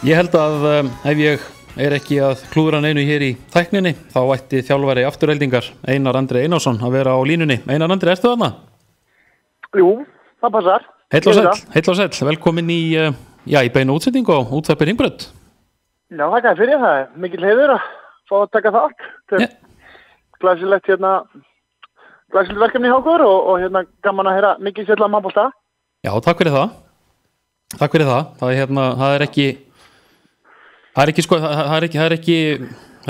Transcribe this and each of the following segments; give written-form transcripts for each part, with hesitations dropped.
Ég held að ef ég ekki að klúðra neinu hér í tækninni þá ætti þjálfari Aftureldingar Einar Andri Einarsson að vera á línunni. Einar Andri, ertu þarna? Jú, það passar. Heill og sæll, velkomin í beinu útsendingu á útvarpi Hringbraut. Já, þakka þér fyrir það. Mikil heiður að fá að taka þátt. Þetta er glæsilegt verkefni hjá okkur og gaman að heyra mikið fjalla handbolta. Já, takk fyrir það. Það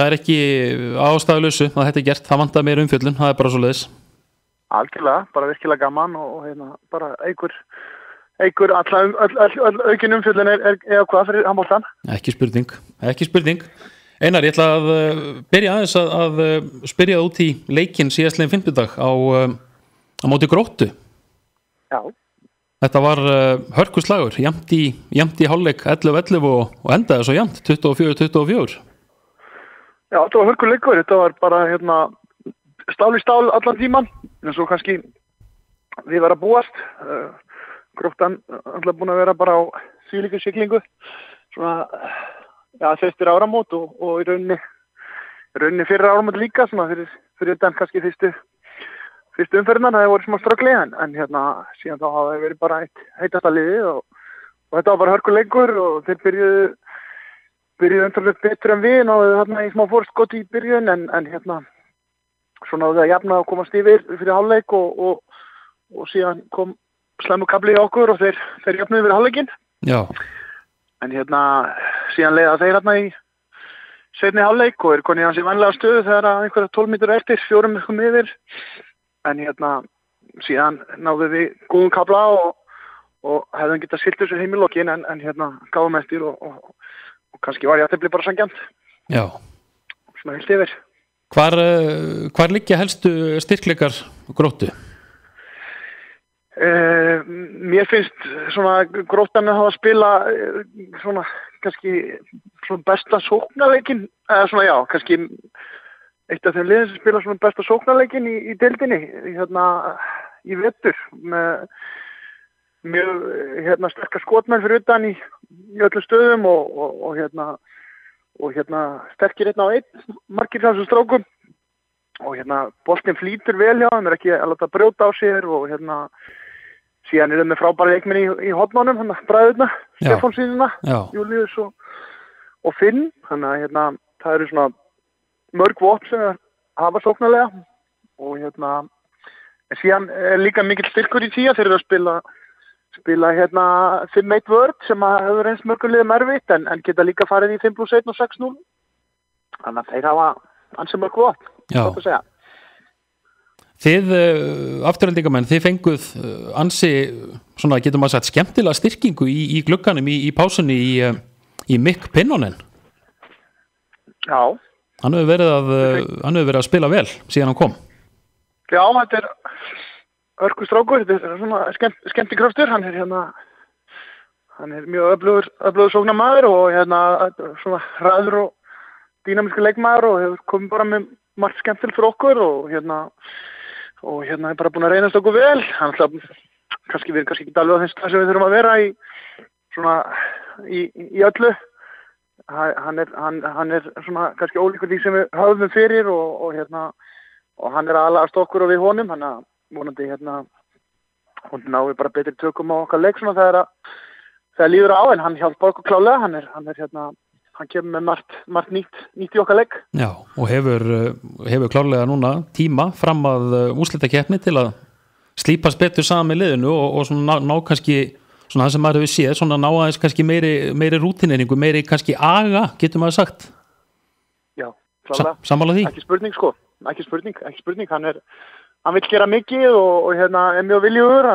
er ekki ástæðulausu að þetta er gert. Það vantar meira umfjöllun, það er bara svoleiðis. Algjörlega, bara virkilega gaman og bara eigur aukin umfjöllun er hvað fyrir handboltan. Ekki spurning. Einar, ég ætla að byrja aðeins að spyrja út í leikinn síðastliðinn fimmtudag á móti Gróttu. Já. Þetta var hörkuslagur, jafnt í hálfleik 11-11 og endaði svo jafnt 24-24. Já, þetta var hörkuleikur, þetta var bara stál í stál allan tíman, en svo kannski við verðum að búast. Gróttan alltaf búin að vera bara á þvílíku siglingu, svona, fyrstir áramót og í rauninni fyrir áramót líka, svona fyrir den kannski fyrstu umferðina, það voru smá ströggli, en síðan þá hafa það verið bara eitt heitasta liðið og þetta var bara hörkuleikur og þeir byrjuðu umtalveg betur en við, náðu þarna í smá fórskot í byrjun, en svo náðu það að jafna og komast yfir fyrir hálfleik og síðan kom slæmu kabli í okkur og þeir jafnuðu fyrir hálfleikinn. Já. En síðan leiða þeir í seinni hálfleik og konið hans í vænlega stöðu þegar einhverja 12 mínútur eftir, 4 mínútum yfir. En síðan náðu við góðum kabla og hefðum getað siglt þessu heim í lokin en gáðum eftir og kannski var jafntefli bara sanngjarnt. Já. Svona heilt yfir. Hvar liggja helstu styrkleikar Gróttu? Mér finnst svona Gróttan að hafa að spila svona kannski svona besta sóknarleikin eða svona kannski eitt af þeim liðin sem spila svona besta sóknarleikin í deildinni í vetur með mjög sterkar skotmenn fyrir utan í öllu stöðum og sterkir 1 á 1 margir þessum strákum og boltinn flýtur vel hjá þeim, er ekki að láta brjóta á sér og síðan þeim með frábæra leikmenn í hornunum, bræðurna, Stefánssyni, Júlíus og Finn, þannig að það eru svona mörg vopn sem hafa sóknarlega og en síðan er líka mikill styrkur í því að þeir eru að spila 5-1 vörn sem hefur eins mörgum liðum erfitt en geta líka farið í 5+1 og 6-0 þannig að þeir hafa ansi mörg vopn. Já. Þið Aftureldingamenn, þið fenguð ansi, svona getur maður sagt, skemmtilega styrkingu í glugganum í pásunni í Mikk Pinnonen. Já. Hann hefur verið að spila vel síðan hann kom. Já, þetta er hörkustrákur, þetta er svona skemmtikraftur, hann er mjög öflugur sóknarmaður og svona hraður og dýnamískur leikmaður og hefur komið bara með margt skemmtilegt fyrir okkur og er bara búin að reynast okkur vel. Hann kannski ekki alveg á þess að við þurfum að vera í svona í öllu. Hann er svona kannski ólíkur því sem við höfðum fyrir og hann er aðlagast okkur og við honum, hann er vonandi hún náði bara betri tökum á okkar leik svona þegar líður á, en hann hjálpa okkur klálega, hann kemur með margt nýtt í okkar leik. Já, og hefur klárlega núna tíma fram að úrslitakeppni til að slípast betur saman með liðinu og svona ná kannski svona það sem maður hefur séð, svona ná aðeins kannski meiri rútineringu, meiri kannski aga, getur maður sagt. Já, klálega. Sammála því? Ekki spurning, hann vill gera mikið og er mjög viljugur,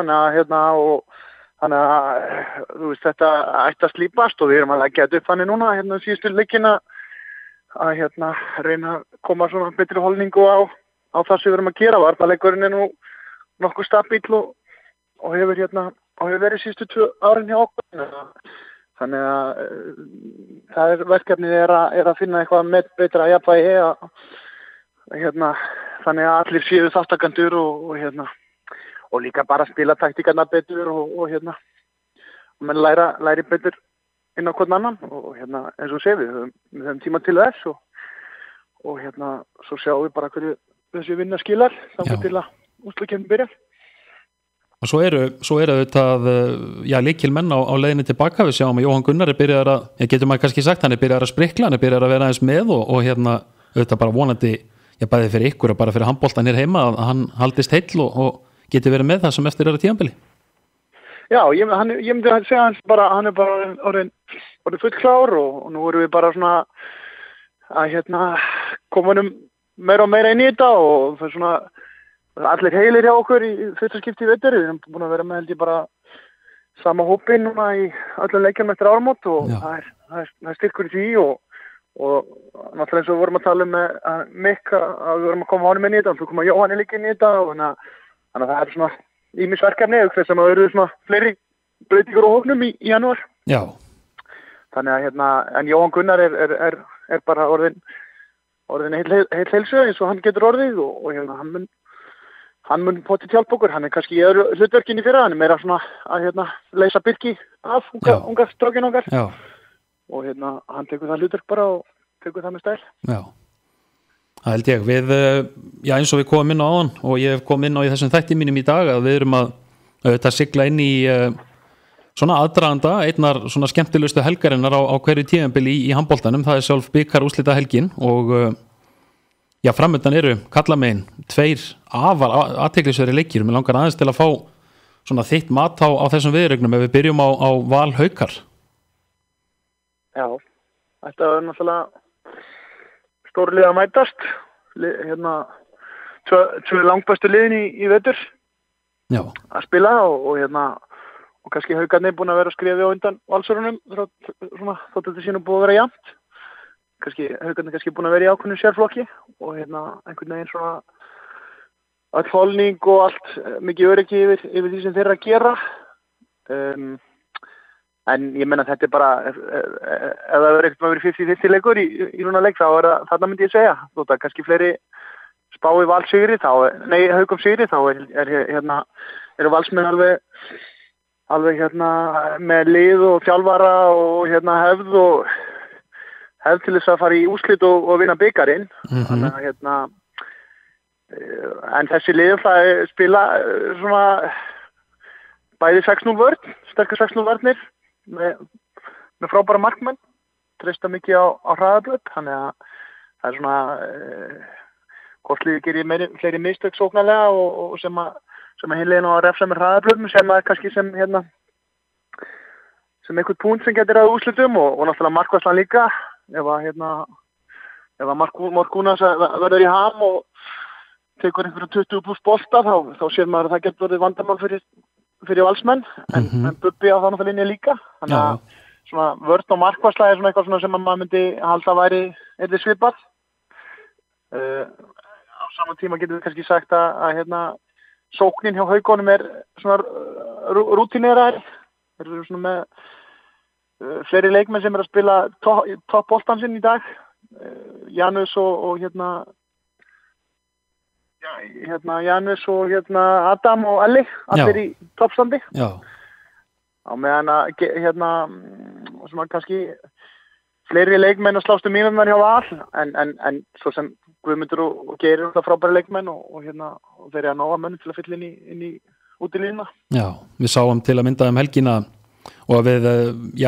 þannig að þú veist, þetta ætti að slípast og við erum að leggja þetta upp þannig núna, síðustu leikina að reyna að koma svona betri holningu á það sem við erum að gera. Varnarleikurinn er nú nokkuð stabíll og hefur verið síðustu 2 árin hjá okkur. Þannig að það er verkefnið er að finna eitthvað með betra jafnvægi þannig að allir séu þáttakendur og líka bara spila taktíkarna betur og menn læri betur inn á hvern annan og eins og við höfum tíma til þess og svo sjáum við bara hverju þessi vinna skilar þangað til að úrslitakeppnin byrjar. Og svo eru auðvitað lykilmenn á leiðinni tilbaka. Við sjáum að Jóhann Gunnar er byrjaður að getur maður kannski sagt, hann er byrjaður að sprikla, hann er byrjaður að vera aðeins með og auðvitað bara vonandi bæði fyrir ykkur og bara fyrir handboltan hér heima að hann haldist heill og geti verið með það sem eftir er að tímabili. Já, ég myndi að segja hann er bara orðin fullklár og nú erum við bara svona að koma meira og meira inn í þetta og það er svona allir heilir hjá okkur í fyrsta skipti í vetur. Við erum búin að vera með held ég bara sama hópinn núna í öllum leikjum eftir áramót og það er styrkur í því og náttúrulega eins og við vorum að tala með Mikk að við vorum að koma honum inn í þetta og þú koma Jóhann líka inn í þetta og þannig að það er svona ýmis verkefni þess að það eru svona fleiri breytingar á hópnum í janúar. Já. Þannig að en Jóhann Gunnar er bara orðin heill heilsu eins og hann getur orðið og hann mun potið hjálpa okkur. Hann er kannski í öðru hlutverkinni fyrir hann er meira svona að leysa Birki af unga strákin okkar. Já. Og hann tekur það hlutverk bara og tekur það með stæl. Já. Það held ég. Við, eins og við komum inn á áðan og ég hef komið inn á í þessum þætti mínum í dag að við erum að sigla inn í svona aðdraganda, einnar svona skemmtilegustu helgarinnar á hverju tímabili í handboltanum. Það er sjálf bikar úrslita helgin og framöndan eru kallamegin 2 afar athyglisverðir leikir. Mér langar aðeins til að fá svona þitt mat á þessum viðuregnum ef við byrjum á Val Haukar. Já, þetta er náttúrulega stórlið að mætast. Tvö langbestu liðin í vetur að spila og kannski Haukarnir búin að vera að skrifa á undan Valsarunum þótt þetta sé nú búið að vera jafnt. Haukarnir búin að vera í ákveðnum sérflokki og einhvern veginn svona all holning og allt mikið öryggi yfir því sem þeir eru að gera. En ég menna þetta er bara ef það er eitthvað verið 50-50 leikur í svona leik þá er það þarna myndi ég segja. Þótt að kannski fleiri spái Val sigri Haukum sigri þá eru Valsmenn alveg með lið og þjálfara og hefð til þess að fara í úrslit og vinna bikarinn. Þannig að en þessi liðflagi spila svona bæði 6-0 vörn, sterkar 6-0 vörnir með frábæra markmenn, treysta mikið á hraðablöð, þannig að það er svona hvort liðið gerir fleiri mistök sóknarlega og sem að hinlegin á að refsa með hraðablöðum sem að kannski sem einhvern punkt sem getur að úrslitum og náttúrulega markværslan líka ef að Markúnas verður í ham og tekur einhverjum 20 pluss bolta þá sér maður að það getur verið vandamál fyrir Valsmenn en Bubbi á það náttúrulega líka þannig að svona vörn og markværsla er svona eitthvað svona sem maður myndi halda væri svipað á saman tíma getur við kannski sagt að sóknin hjá Haukunum er svona rútineraðir þeir eru svona með fleiri leikmenn sem er að spila topp boltan sinn í dag Janus og Janus og Adam og Elli allir í toppstandi á meðan að svona kannski fleiri leikmenn að slástu mínúturnar hjá Val en svo sem Guðmundur og Geir eru það frábæri leikmenn og þeir eru að nóga menn til að fylla inn í útilínuna. Já, við sáum til að mynda helgina og við,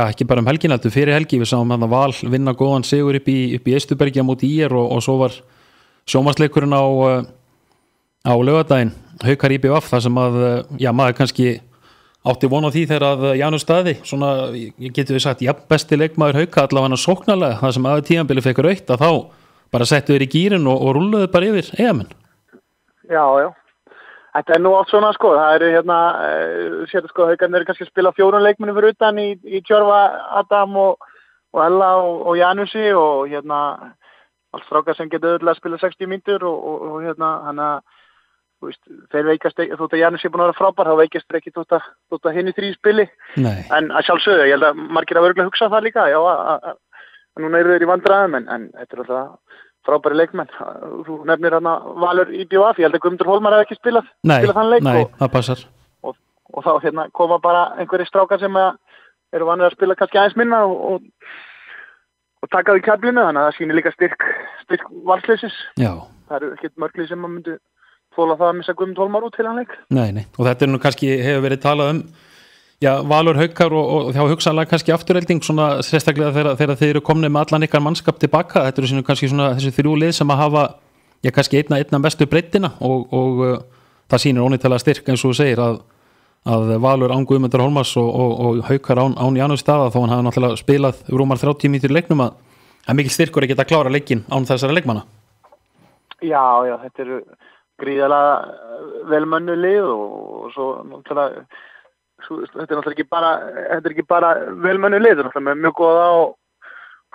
ekki bara helgina þetta fyrir helgi, við sáum að Val vinna góðan sigur upp í Eisturbergi á móti IR og svo var sjónvarpsleikurinn á laugardaginn Haukar IBF þar sem að maður kannski átti von á því þegar að Janus Staði svona, getur við sagt, besti leikmaður Hauka allavega sóknarlega, það sem aðeins tímabili fekk rautt að þá bara settu þeir í gýrin og rúlluðu bara yfir eigamenn. Já. Þetta er nú allt svona sko, það eru Haukarnir eru kannski að spila 4 leikmennum fyrir utan í Tjörfa, Adam og Ella og Janusi og allt strákar sem getur öll að spila 60 mínútur og hann að þeir veikast ekki, þótt að Janus er búin að vera frábær þá veikast ekki þótt að hinni 3 spili. Nei. En að sjálfsögðu, ég held að margir að örgulega hugsa það líka að núna eru þeir í vandræðum en þetta er alltaf frábæri leikmenn. Þú nefnir Valur IBF, ég held að Guðmundur Hólmar hef ekki spilað þann leik nei, það passar og þá koma bara einhverjir strákar sem eru vanir að spila kannski aðeins minna og taka því keflinu, þannig að það sýnir líka styrk valsleysis. Já. Það eru ekkert mörglið sem maður myndi þóla það að missa Guðmund Hólmar út til hann leik. Nei, og þetta nú kannski hefur verið talað Valur Haukar og þá hugsanlega kannski afturhelding svona sérstaklega þegar þeir eru komnir með allan ykkar mannskap tilbaka. Þetta eru kannski svona þessi 3 lið sem að hafa kannski einna bestu breiddina og það sýnir ónýttalega styrk eins og þú segir að Valur án Guðmundar Hólmars og Haukar án Janus Daða, þó hann hafa náttúrulega spilað rúmar 30 mínútur í leiknum að mikil styrkur að geta klára leikinn án þessara leikmanna. Já, þetta eru gríðarlega velmönnu lið og svo náttúrulega þetta er náttúrulega ekki bara velmönnu lið, þetta er náttúrulega með mjög góða og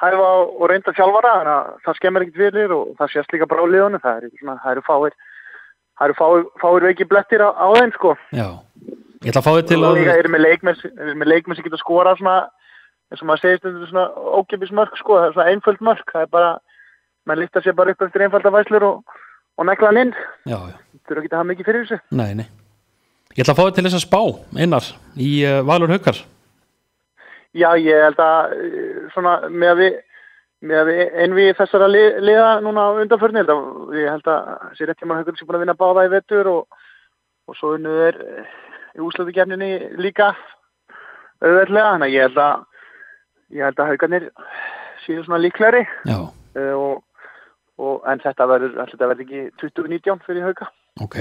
hæfa og reynda þjálfara, þannig að það skemmir ekkert fyrir og það sést líka bara á liðunum, það eru fáir veiki blettir á þeim, sko. Já, ég ætla að fá þig til að... Og líka eru með leikmenn sem geta skora svona, eins og maður segist, svona ókeypis mörk, sko, það er svona einföld mörk, það er bara, mann lyfta sér bara upp eftir einfalda væslur og negla hann inn. Já. Þú eru ekki að hafa mikið fyrir þessu. Nei. Ég ætla að fá þig til þess að spá, Einar, í Valur Haukar. Já, ég held að svona með að við einvíð þessara liða núna á undanförni, ég held að sér rétt hjá maður Haukur sem búin að vinna báða í vetur og svo unnu þeir í úrslitakeppninni líka auðveldlega, þannig að ég held að Haukarnir séu svona líklegri. Já. En þetta verður ekki 2019 fyrir Hauka. Ok.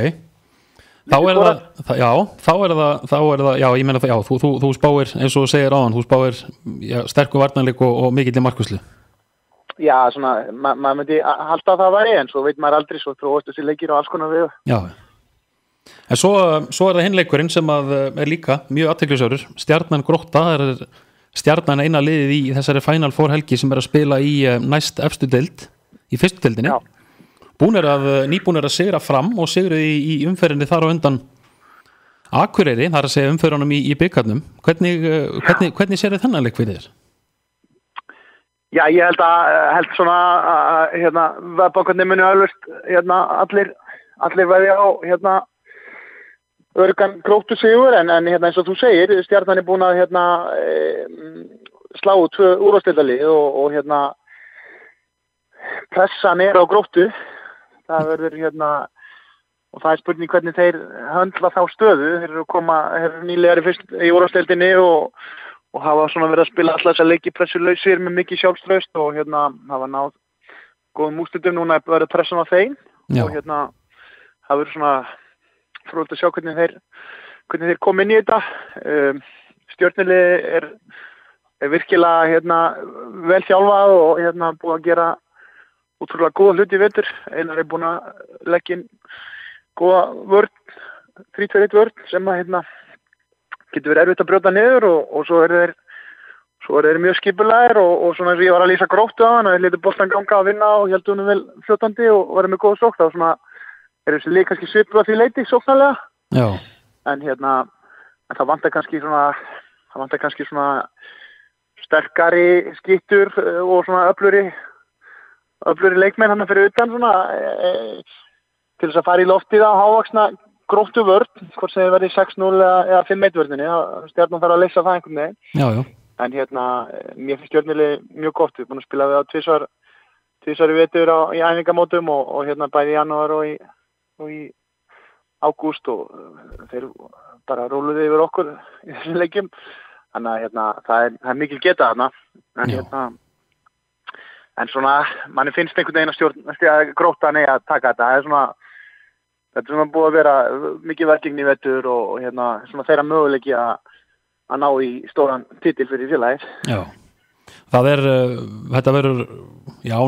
Þá er það, ég meina það, þú spáir, eins og þú segir áðan, þú spáir sterkur varnarleik og mikill í markvarslu. Já, svona, maður myndi halda að það væri, en svo veit maður aldrei, svo þróast þessi leikir og alls konar við. Já, en svo er það hinleikurinn sem er líka mjög athyglisverður, Stjarnan Grótta, það er Stjarnan eina liðið í þessari Final Four helgi sem er að spila í næst efstu deild, í fyrstu deildinni. Já. Nýbúnir að sigra Fram og sigruði í umferðinni þar á undan Akureyri, það er að segja umferðunum í byggarnum. Hvernig sér þið þennan leik fyrir þér? Já, ég held svona vefbankarnir muni alveg allir veðja á örgan Gróttu sigur en eins og þú segir, Stjarnan er búin að slá 2 úrvalsdeildarlið og pressan er á Gróttu. Það verður og það er spurning hvernig þeir höndla þá stöðu. Þeir eru nýlegar í úrvalsdeildinni og hafa svona verið að spila alltaf þess að leiki pressulausir með mikið sjálfstraust og hafa náð góðum úrslitum. Núna verður pressan á þeim. Já. Og það verður svona fróðilegt að sjá hvernig þeir kom inn í þetta. Stjörnulið er virkilega vel þjálfað og búið að gera útrúlega góða hluti í vetur. Einar er búin að leggja inn góða vörn, 3-2-1 vörn sem getur verið erfitt að brjóta niður og svo eru þeir mjög skipulegir og svona eins og ég var að lýsa Gróttu á hann og þeir létu boltan ganga að vinna og héldu honum vel fljótandi og varum með góða sókn. Það var svona, þessi lið kannski svipuð að því leiti sóknarlega. Já. En það vantar kannski svona sterkari skittur og svona öflugri leikmenn hann fyrir utan svona til þess að fara í loftið á hávaxna Gróttu vörn, hvort sem þið verði 6-0 eða 5-1 vörninni, Stjarnan þarf að leysa það einhvern veginn. Já. En mér finnst Stjörnulið mjög gott, við erum búin að spila við á tvisvar í vetur í æfingamótum og bæði í janúar og í ágúst og þeir bara róluðu yfir okkur í þessum leikjum. Þannig að það er mikil geta þarna. En svona, manni finnst einhvern veginn að Gróttan að taka þetta. Þetta er svona búið að vera mikið verkefni í vetur og svona þeirra möguleiki að ná í stóran titil fyrir félagið. Já, þetta verður,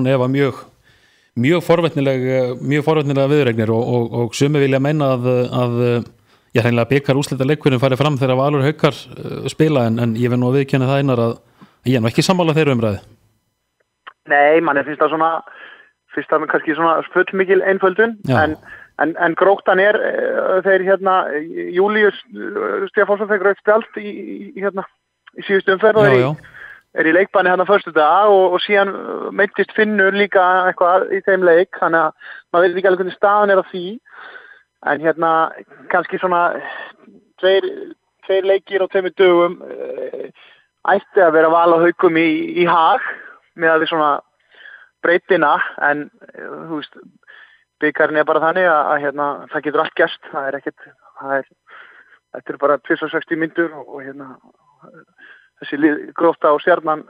nefa mjög forvitnilega viðuregnir og sumi vilja meina að ég hreinlega bikar úrslitaleikurinn farið fram þegar Valur Haukar spila en ég vil nú að viðurkenna það Einar að ég er ekki sammála þeirra umræði. Nei, manni finnst það kannski svona fullmikil einföldun en Gróttan þeir Júlíus Stefánsson fekk rautt spjald í síðustu umferð og er í leikbanni föstudag og síðan meiddist Finnur líka eitthvað í þeim leik, þannig að maður veit ekki alveg hvernig staðan er á því en kannski svona tveir leikir á 2 dögum ætti að vera val á Haukum í hag með að við svona breytina en þú veist bikarinn bara þannig að hérna það getur allt gerst, þetta er bara 260 mínútur og hérna þessi Grótta og Stjarnan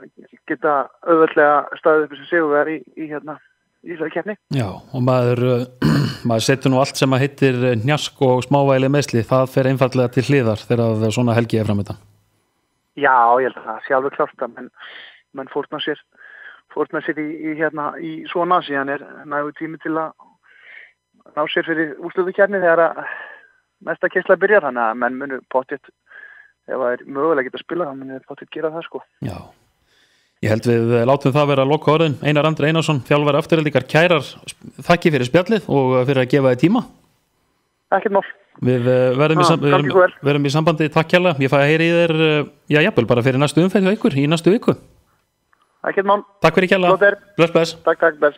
geta auðveldlega staðið upp sem sigurvegari í þessari keppni. Já, og maður setur nú allt sem að heitir hnjask og smávægileg meiðsli, það fer einfallega til hliðar þegar svona helgi er framöndan. Já, ég held að það sé alveg klárt að menn fórna sér í svona síðan er nægur tími til að ná sér fyrir úrslitakeppni þegar að næsta keppni byrjar, þannig að menn munu pottitt ef það er mögulega að geta að spila þá munu pottitt gera það sko. Já, ég held við látum það vera loka orðin. Einar Andri Einarsson, þjálfari Aftureldingar, kærar þakki fyrir spjallið og fyrir að gefa þið tíma. Ekkert mál. Við verðum í sambandi, takk hérlega. Ég fæ að heyra í þér, jafnvel bara fyrir næstu umferð hjá ykkur í næstu viku. Ekkert mál. Takk fyrir kærlega. Bless. Takk, bless.